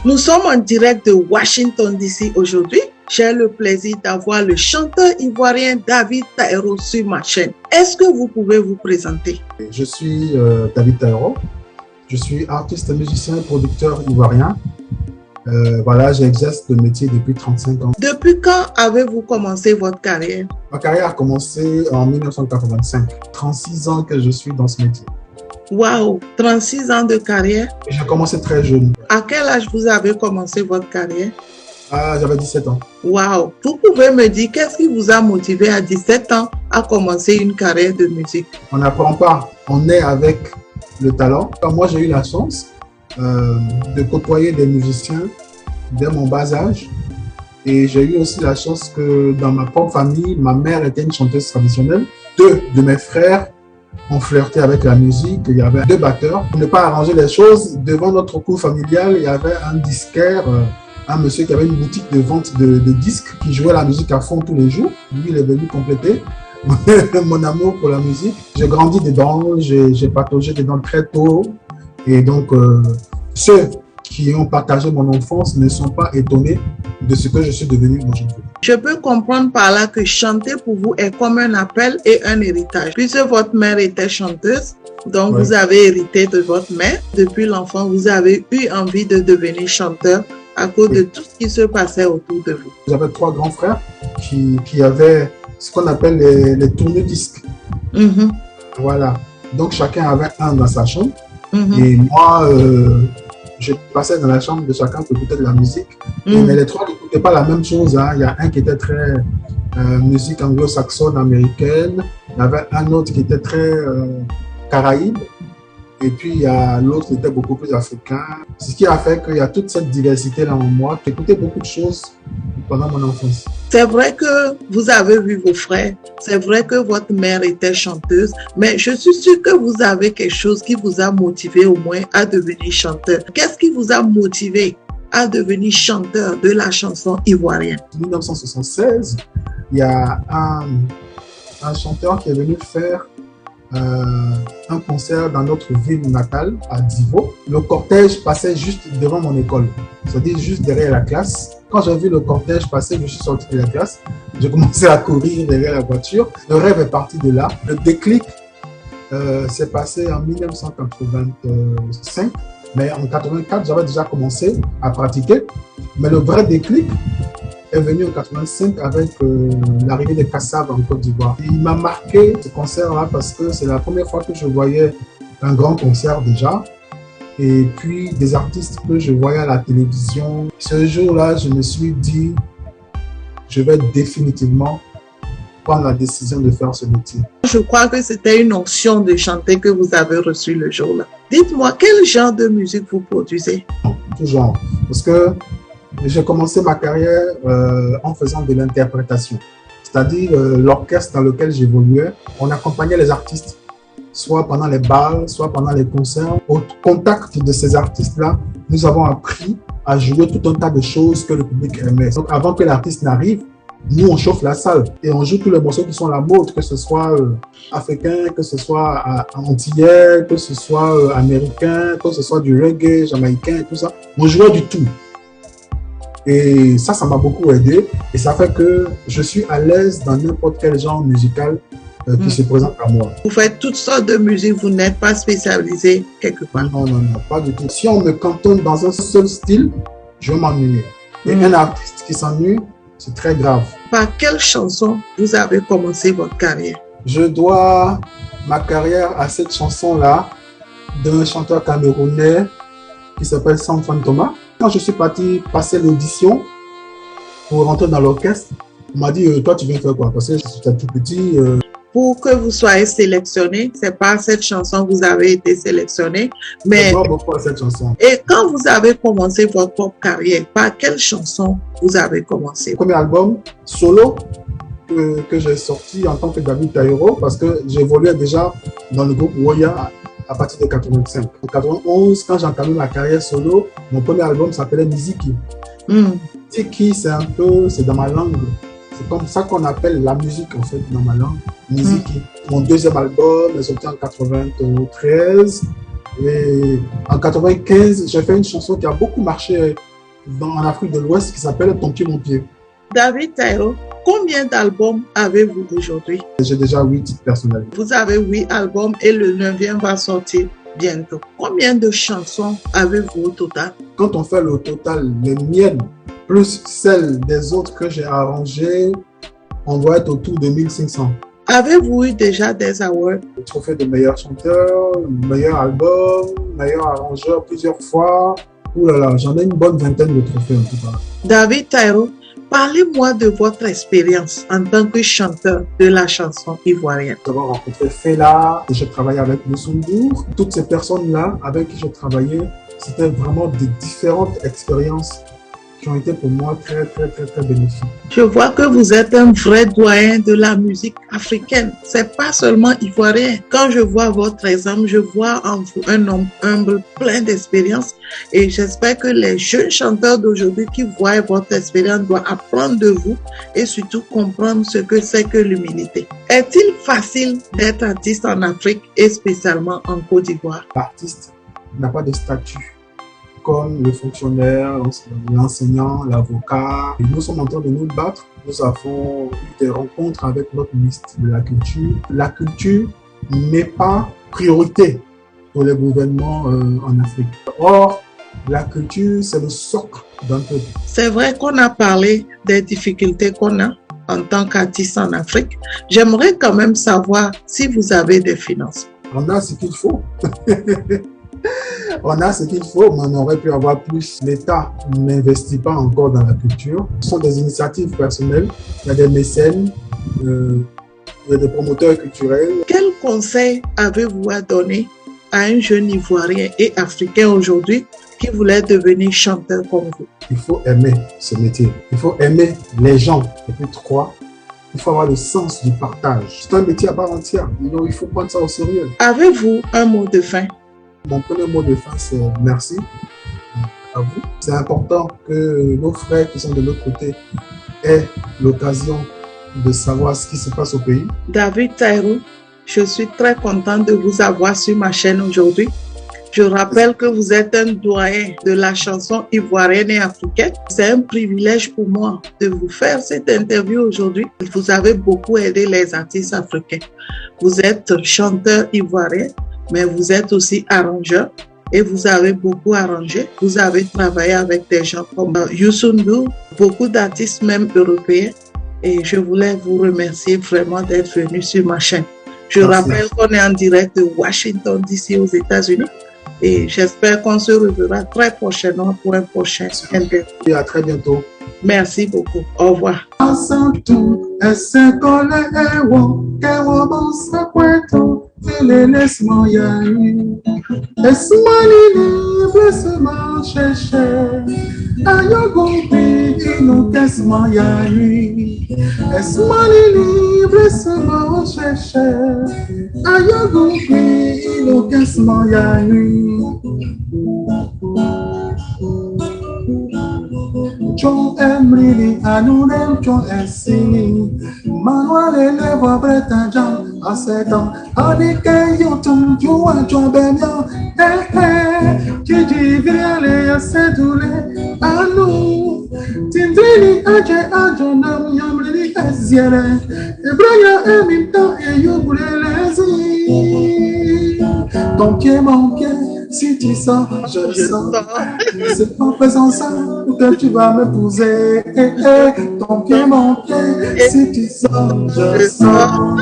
Nous sommes en direct de Washington DC aujourd'hui. J'ai le plaisir d'avoir le chanteur ivoirien David Taïro sur ma chaîne. Est-ce que vous pouvez vous présenter? Je suis David Taïro. Je suis artiste, musicien, producteur ivoirien. J'exerce le métier depuis 35 ans. Depuis quand avez-vous commencé votre carrière? Ma carrière a commencé en 1985. 36 ans que je suis dans ce métier. Waouh, 36 ans de carrière. J'ai commencé très jeune. À quel âge vous avez commencé votre carrière? J'avais 17 ans. Waouh, vous pouvez me dire qu'est-ce qui vous a motivé à 17 ans à commencer une carrière de musique? On n'apprend pas, on est avec le talent. Moi, j'ai eu la chance de côtoyer des musiciens dès mon bas âge. Et j'ai eu aussi la chance que dans ma propre famille, ma mère était une chanteuse traditionnelle. 2 de mes frères ont flirté avec la musique. Il y avait 2 batteurs. Pour ne pas arranger les choses, devant notre cour familiale, il y avait un disquaire, un monsieur qui avait une boutique de vente de disques, qui jouait la musique à fond tous les jours. Lui, il est venu compléter mon amour pour la musique. J'ai grandi dedans, j'ai pataugé dedans très tôt. Et donc, ceux qui ont partagé mon enfance ne sont pas étonnés de ce que je suis devenu aujourd'hui. Je peux comprendre par là que chanter pour vous est comme un appel et un héritage. Puisque votre mère était chanteuse, donc vous avez hérité de votre mère. Depuis l'enfant, vous avez eu envie de devenir chanteur à cause de tout ce qui se passait autour de vous. J'avais 3 grands frères qui avaient ce qu'on appelle les tourne-disques. Voilà. Donc chacun avait un dans sa chambre. Et moi, je passais dans la chambre de chacun pour écouter de la musique. Mais les 3 n'écoutaient pas la même chose. Il y a un qui était très musique anglo-saxonne, américaine. Il y avait un autre qui était très caraïbe. Et puis, il y a l'autre qui était beaucoup plus africain. Ce qui a fait qu'il y a toute cette diversité-là en moi. J'écoutais beaucoup de choses pendant mon enfance. C'est vrai que vous avez vu vos frères. C'est vrai que votre mère était chanteuse. Mais je suis sûre que vous avez quelque chose qui vous a motivé au moins à devenir chanteur. Qu'est-ce qui vous a motivé à devenir chanteur de la chanson ivoirienne? En 1976, il y a un chanteur qui est venu faire un concert dans notre ville natale, à Divo. Le cortège passait juste devant mon école, c'est-à-dire juste derrière la classe. Quand j'ai vu le cortège passer, je suis sorti de la classe. J'ai commencé à courir derrière la voiture. Le rêve est parti de là. Le déclic s'est passé en 1985. Mais en 1984, j'avais déjà commencé à pratiquer. Mais le vrai déclic est venu en 85 avec l'arrivée des Kassav en Côte d'Ivoire. Il m'a marqué ce concert-là parce que c'est la première fois que je voyais un grand concert déjà. Et puis des artistes que je voyais à la télévision. Ce jour-là, je me suis dit, je vais définitivement prendre la décision de faire ce métier. Je crois que c'était une onction de chanter que vous avez reçue le jour-là. Dites-moi, quel genre de musique vous produisez? Tout genre. Parce que j'ai commencé ma carrière en faisant de l'interprétation. C'est-à-dire l'orchestre dans lequel j'évoluais, on accompagnait les artistes, soit pendant les bals, soit pendant les concerts. Au contact de ces artistes-là, nous avons appris à jouer tout un tas de choses que le public aimait. Donc avant que l'artiste n'arrive, nous on chauffe la salle et on joue tous les morceaux qui sont la mode, que ce soit africain, que ce soit antillais, que ce soit américain, que ce soit du reggae, jamaïcain, tout ça. On jouait du tout. Et ça m'a beaucoup aidé. Et ça fait que je suis à l'aise dans n'importe quel genre musical qui se présente à moi. Vous faites toutes sortes de musique, vous n'êtes pas spécialisé quelque part? Non, pas du tout. Si on me cantonne dans un seul style, je vais m'ennuyer. Et un artiste qui s'ennuie, c'est très grave. Par quelle chanson vous avez commencé votre carrière? Je dois ma carrière à cette chanson-là d'un chanteur camerounais qui s'appelle Sanfan Thomas. Quand je suis parti passer l'audition pour rentrer dans l'orchestre, on m'a dit toi tu viens faire quoi? Parce que j'étais tout petit. Pour que vous soyez sélectionné, c'est par cette chanson que vous avez été sélectionné. Mais je crois beaucoup à cette chanson. Et quand vous avez commencé votre propre carrière, par quelle chanson vous avez commencé? Le premier album solo que j'ai sorti en tant que David Taïro, parce que j'évoluais déjà dans le groupe Woya à partir de 85. En 91, quand j'ai entamé ma carrière solo, mon premier album s'appelait Miziki. Miziki, c'est dans ma langue. C'est comme ça qu'on appelle la musique en fait dans ma langue. Miziki. Mon deuxième album est sorti en 93. Et en 95, j'ai fait une chanson qui a beaucoup marché en Afrique de l'Ouest qui s'appelle Ton pied, mon pied. David Taïro, combien d'albums avez-vous aujourd'hui? J'ai déjà 8 titres personnels. Vous avez 8 albums et le 9e va sortir bientôt. Combien de chansons avez-vous au total? Quand on fait le total, les miennes, plus celles des autres que j'ai arrangées, on doit être autour de 1500. Avez-vous eu déjà des awards? Le trophée de meilleur chanteur, meilleur album, meilleur arrangeur plusieurs fois. Ouh là là, j'en ai une bonne vingtaine de trophées en tout cas. David Taïro, parlez-moi de votre expérience en tant que chanteur de la chanson ivoirienne. J'ai rencontré Fela, et j'ai travaillé avec Youssou N'Dour. Toutes ces personnes-là avec qui j'ai travaillé, c'était vraiment des différentes expériences qui ont été pour moi très bénéfiques. Je vois que vous êtes un vrai doyen de la musique africaine. C'est pas seulement ivoirien. Quand je vois votre exemple, je vois en vous un homme humble, plein d'expérience. Et j'espère que les jeunes chanteurs d'aujourd'hui qui voient votre expérience doivent apprendre de vous et surtout comprendre ce que c'est que l'humilité. Est-il facile d'être artiste en Afrique et spécialement en Côte d'Ivoire? L'artiste n'a pas de statut comme le fonctionnaire, l'enseignant, l'avocat. Nous sommes en train de nous battre. Nous avons eu des rencontres avec notre ministre de la Culture. La culture n'est pas priorité pour les gouvernements en Afrique. Or, la culture, c'est le socle d'un peuple. C'est vrai qu'on a parlé des difficultés qu'on a en tant qu'artiste en Afrique. J'aimerais quand même savoir si vous avez des finances. On a ce qu'il faut. On a ce qu'il faut, mais on aurait pu avoir plus. L'État n'investit pas encore dans la culture. Ce sont des initiatives personnelles. Il y a des mécènes, il y a des promoteurs culturels. Quel conseil avez-vous à donner à un jeune Ivoirien et Africain aujourd'hui qui voulait devenir chanteur comme vous? Il faut aimer ce métier. Il faut aimer les gens. Et puis 3, il faut avoir le sens du partage. C'est un métier à part entière. Donc, il faut prendre ça au sérieux. Avez-vous un mot de fin? Mon premier mot de fin, c'est merci à vous. C'est important que nos frères qui sont de l'autre côté aient l'occasion de savoir ce qui se passe au pays. David Taïro, je suis très contente de vous avoir sur ma chaîne aujourd'hui. Je rappelle que vous êtes un doyen de la chanson ivoirienne et africaine. C'est un privilège pour moi de vous faire cette interview aujourd'hui. Vous avez beaucoup aidé les artistes africains. Vous êtes chanteur ivoirien, mais vous êtes aussi arrangeur et vous avez beaucoup arrangé. Vous avez travaillé avec des gens comme Youssou N'Dour, beaucoup d'artistes même européens. Et je voulais vous remercier vraiment d'être venu sur ma chaîne. Je rappelle qu'on est en direct de Washington DC aux États-Unis. Et j'espère qu'on se reverra très prochainement pour un prochain interview. Et à très bientôt. Merci beaucoup. Au revoir. John Emily, Anounem, John Essini, Manuel Elevo, Breta John, à 7 ans, Anike Yotum, Joa, John Benyan, Gigi Viale, à Sedoule, Anou, Tindrini, Aje, Ajonam, Yamri, Eziele, Ebraya, Eminta, et Yoboule, Lezi. Ton pied, mon pied, si tu sors, je sors. C'est en faisant ça que tu vas m'épouser. Ton pied, mon pied, si tu sors, je sors.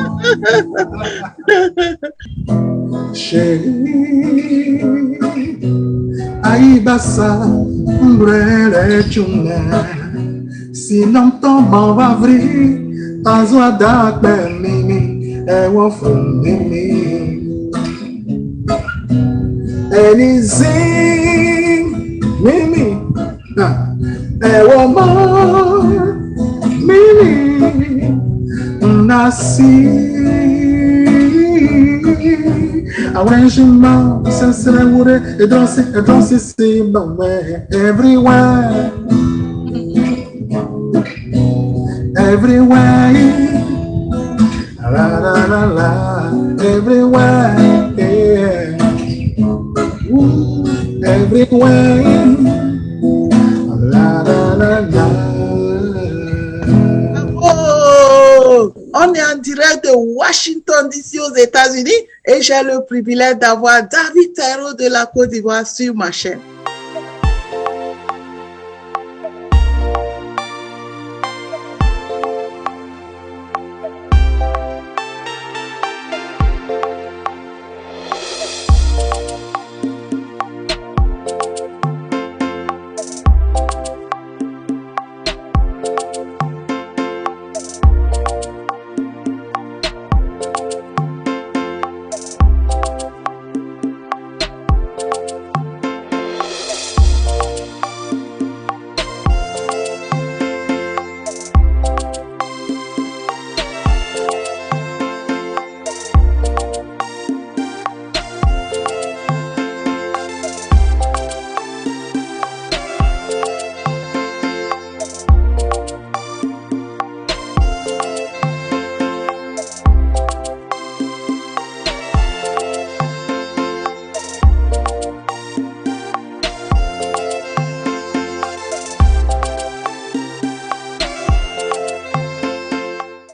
Chérie, Aïbassa, Mbrele Tchouné. Si longtemps m'en va vriller, pas joie d'accueillir, Mimi, et wafou, Mimi. Anything, Mimi, woman, Mimi, Nassi, arrangement, ça serait vrai, et danser, c'est bon, everywhere, la la la la, everywhere, yeah. Everywhere, la États-Unis et j'ai le privilège d'avoir David Terreau de la Côte d'Ivoire sur ma chaîne.